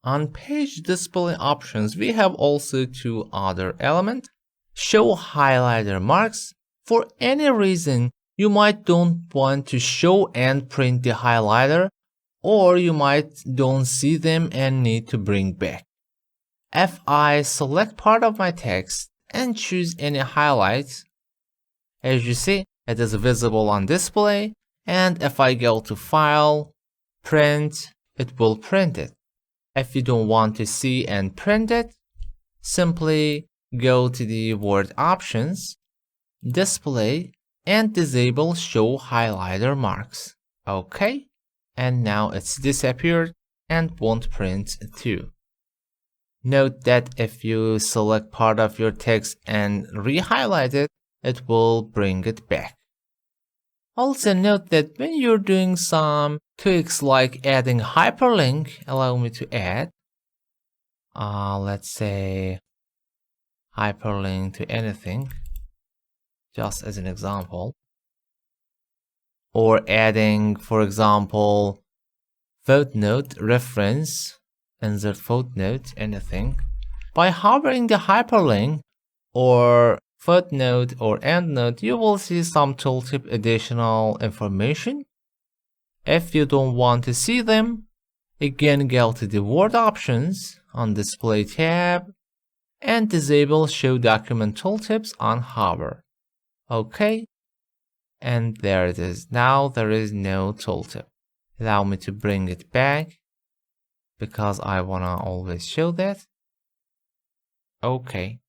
On page display options, we have also two other elements. Show highlighter marks. For any reason, you might don't want to show and print the highlighter, or you might don't see them and need to bring back. If I select part of my text and choose any highlights, as you see, it is visible on display, and if I go to File, Print, it will print it. If you don't want to see and print it, simply go to the Word options, Display, and disable Show Highlighter Marks. Okay, and now it's disappeared and won't print too. Note that if you select part of your text and re-highlight it, it will bring it back. Also note that when you're doing some tweaks like adding hyperlink, allow me to add, let's say hyperlink to anything, just as an example, or adding, for example, footnote reference, insert footnote, anything. By hovering the hyperlink or footnote or endnote, you will see some tooltip additional information. If you don't want to see them, again go to the Word options on Display tab and disable Show Document Tooltips on Hover. Okay, and there it is. Now there is no tooltip. Allow me to bring it back because I wanna always show that. Okay.